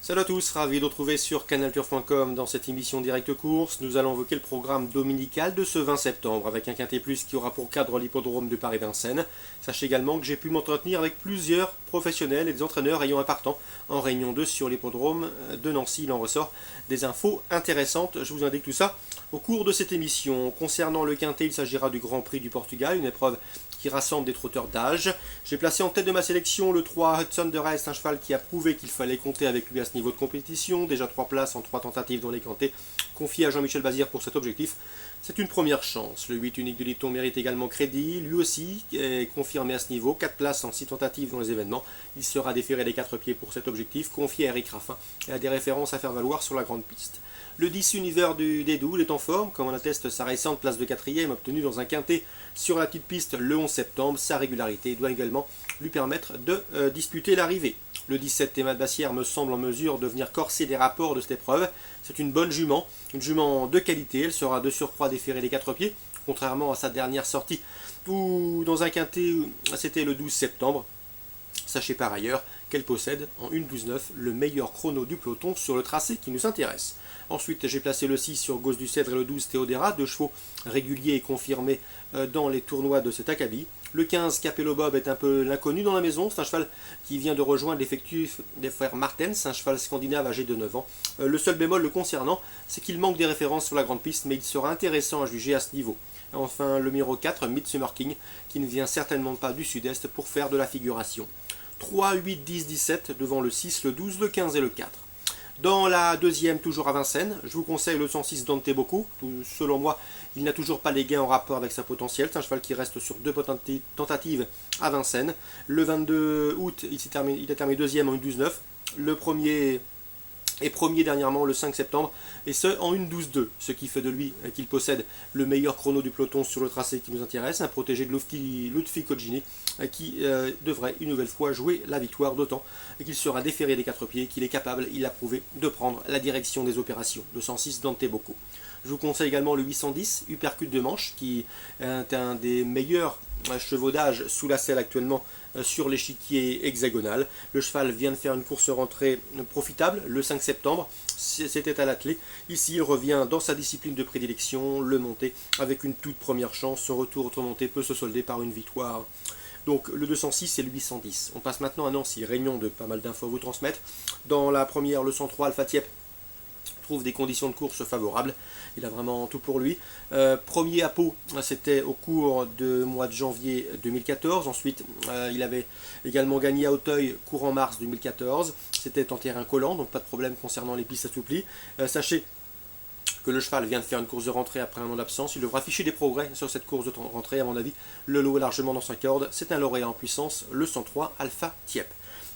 Salut à tous, ravi de vous retrouver sur canalturf.com dans cette émission Direct Course. Nous allons évoquer le programme dominical de ce 20 septembre avec un quintet plus qui aura pour cadre l'hippodrome de Paris-Vincennes. Sachez également que j'ai pu m'entretenir avec plusieurs professionnels et des entraîneurs ayant un partant en réunion 2 sur l'hippodrome de Nancy. Il en ressort des infos intéressantes. Je vous indique tout ça au cours de cette émission. Concernant le quintet, il s'agira du Grand Prix du Portugal, une épreuve qui rassemble des trotteurs d'âge. J'ai placé en tête de ma sélection le 3 Hudson de Rest, un cheval qui a prouvé qu'il fallait compter avec lui à ce niveau de compétition. Déjà 3 places en 3 tentatives dans les quintets, confié à Jean-Michel Bazir pour cet objectif. C'est une première chance. Le 8 unique de Liton mérite également crédit. Lui aussi est confirmé à ce niveau. 4 places en 6 tentatives dans les événements. Il sera déféré des 4 pieds pour cet objectif, confié à Eric Raffin et a des références à faire valoir sur la grande piste. Le 10 univers du Dédoul est en forme, comme en atteste sa récente place de 4e obtenue dans un quintet sur la petite piste le 11 septembre. Sa régularité doit également lui permettre de disputer l'arrivée. Le 17 Théma de Bassière me semble en mesure de venir corser des rapports de cette épreuve. C'est une bonne jument de qualité. Elle sera de surcroît déférée des 4 pieds, contrairement à sa dernière sortie où dans un quintet, c'était le 12 septembre. Sachez par ailleurs qu'elle possède en 1.12.9 le meilleur chrono du peloton sur le tracé qui nous intéresse. Ensuite, j'ai placé le 6 sur Gauze du Cèdre et le 12 Théodéra, deux chevaux réguliers et confirmés dans les tournois de cet acabit. Le 15 Capello Bob est un peu l'inconnu dans la maison, c'est un cheval qui vient de rejoindre l'effectif des frères Martens, un cheval scandinave âgé de 9 ans. Le seul bémol le concernant, c'est qu'il manque des références sur la grande piste, mais il sera intéressant à juger à ce niveau. Enfin, le numéro 4, Midsummer King, qui ne vient certainement pas du sud-est pour faire de la figuration. 3, 8, 10, 17 devant le 6, le 12, le 15 et le 4. Dans la deuxième, toujours à Vincennes, je vous conseille le 106 Dante Bocco. Selon moi, il n'a toujours pas les gains en rapport avec sa potentielle. C'est un cheval qui reste sur 2 tentatives à Vincennes. Le 22 août, il a terminé deuxième en 1.12.9. Le premier et premier dernièrement le 5 septembre, et ce en 1.12.2, ce qui fait de lui qu'il possède le meilleur chrono du peloton sur le tracé qui nous intéresse, un protégé de Lutfi Kojini, qui devrait une nouvelle fois jouer la victoire, d'autant qu'il sera déféré des 4 pieds, qu'il est capable, il l'a prouvé, de prendre la direction des opérations. Le 106 Dante Bocco. Je vous conseille également le 810 Uppercut de Manche, qui est un des meilleurs chevaudage sous la selle actuellement sur l'échiquier hexagonal. Le cheval vient de faire une course rentrée profitable le 5 septembre, c'était à l'attelé. Ici il revient dans sa discipline de prédilection, le monté, avec une toute première chance. Son retour au monté peut se solder par une victoire. Donc le 206 et le 810. On passe maintenant à Nancy, réunion de pas mal d'infos à vous transmettre. Dans la première, le 103 Alpha Tiep trouve des conditions de course favorables, il a vraiment tout pour lui. Premier à Pau, c'était au cours du mois de janvier 2014, ensuite il avait également gagné à Auteuil courant mars 2014, c'était en terrain collant, donc pas de problème concernant les pistes assouplies. Sachez que le cheval vient de faire une course de rentrée après un an d'absence, il devra afficher des progrès sur cette course de rentrée, à mon avis, le lot est largement dans sa corde, c'est un lauréat en puissance, le 103 Alpha Tiep.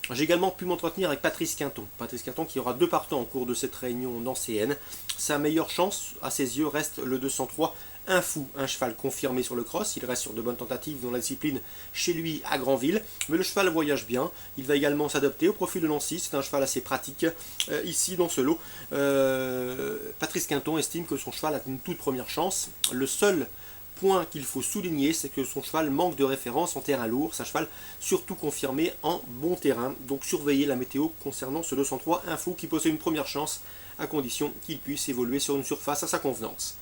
J'ai également pu m'entretenir avec Patrice Quinton. Patrice Quinton qui aura 2 partants au cours de cette réunion nancéenne. Sa meilleure chance, à ses yeux, reste le 203 Un Fou, un cheval confirmé sur le cross. Il reste sur de bonnes tentatives dans la discipline chez lui à Granville. Mais le cheval voyage bien. Il va également s'adapter au profil de Nancy. C'est un cheval assez pratique. Ici, dans ce lot, Patrice Quinton estime que son cheval a une toute première chance. Le seul point qu'il faut souligner, c'est que son cheval manque de référence en terrain lourd. C'est un cheval surtout confirmé en bon terrain. Donc surveillez la météo concernant ce 203 Info qui possède une première chance à condition qu'il puisse évoluer sur une surface à sa convenance.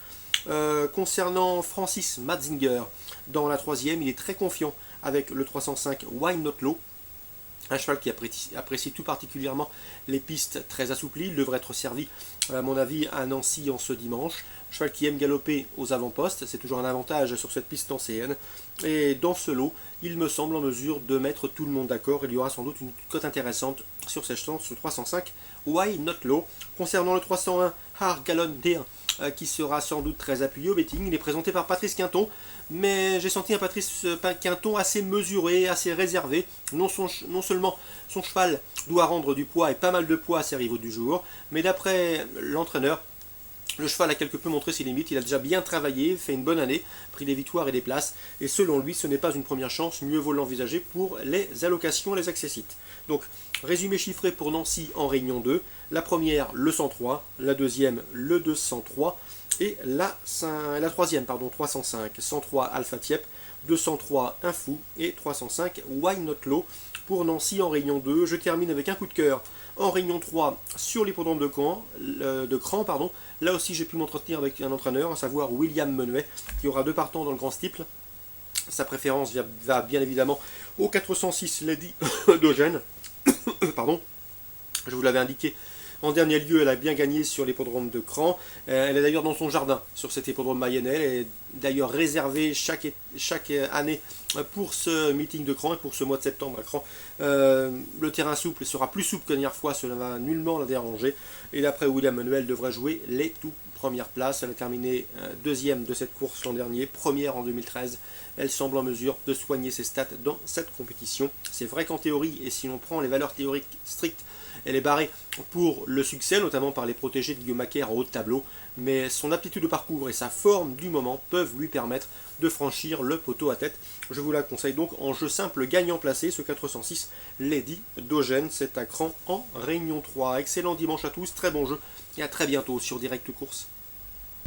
Concernant Francis Matzinger, dans la troisième, il est très confiant avec le 305 Why Not Low. Un cheval qui apprécie tout particulièrement les pistes très assouplies. Il devrait être servi, à mon avis, à Nancy en ce dimanche. Un cheval qui aime galoper aux avant-postes, c'est toujours un avantage sur cette piste nancéenne. Et dans ce lot, il me semble en mesure de mettre tout le monde d'accord. Il y aura sans doute une cote intéressante sur cette chance, ce 305 Why Not Low. Concernant le 301 Har Gallon D1, qui sera sans doute très appuyé au betting. Il est présenté par Patrice Quinton, mais j'ai senti un Patrice Quinton assez mesuré, assez réservé. Non seulement son cheval doit rendre du poids et pas mal de poids à ses rivaux du jour, mais d'après l'entraîneur, le cheval a quelque peu montré ses limites, il a déjà bien travaillé, fait une bonne année, pris des victoires et des places, et selon lui, ce n'est pas une première chance, mieux vaut l'envisager pour les allocations, les accessites. Donc, résumé chiffré pour Nancy en réunion 2, la première, le 103, la deuxième, le 203, Et la troisième, pardon, 305, 103 Alpha Tiep, 203 Infou et 305 Why Not Low pour Nancy en réunion 2. Je termine avec un coup de cœur en réunion 3 sur l'hippodrome de Cran. Pardon. Là aussi, j'ai pu m'entretenir avec un entraîneur, à savoir William Menuet, qui aura 2 partants dans le grand steeple. Sa préférence va bien évidemment au 406 Lady d'Eugène. Pardon. Je vous l'avais indiqué. En dernier lieu, elle a bien gagné sur l'hippodrome de Cran. Elle est d'ailleurs dans son jardin, sur cet hippodrome mayennais. Elle est d'ailleurs réservée chaque année pour ce meeting de Cran et pour ce mois de septembre à Cran. Le terrain souple sera plus souple que la dernière fois, cela ne va nullement la déranger. Et d'après William Manuel, devrait jouer les tout premières places. Elle a terminé deuxième de cette course l'an dernier, première en 2013. Elle semble en mesure de soigner ses stats dans cette compétition. C'est vrai qu'en théorie, et si l'on prend les valeurs théoriques strictes, elle est barrée pour le succès, notamment par les protégés de Guillaume Macaire en haut de tableau, mais son aptitude de parcours et sa forme du moment peuvent lui permettre de franchir le poteau à tête. Je vous la conseille donc en jeu simple gagnant placé, ce 406 Lady d'Eugène, c'est à Cran en Réunion 3. Excellent dimanche à tous, très bon jeu et à très bientôt sur Direct Course.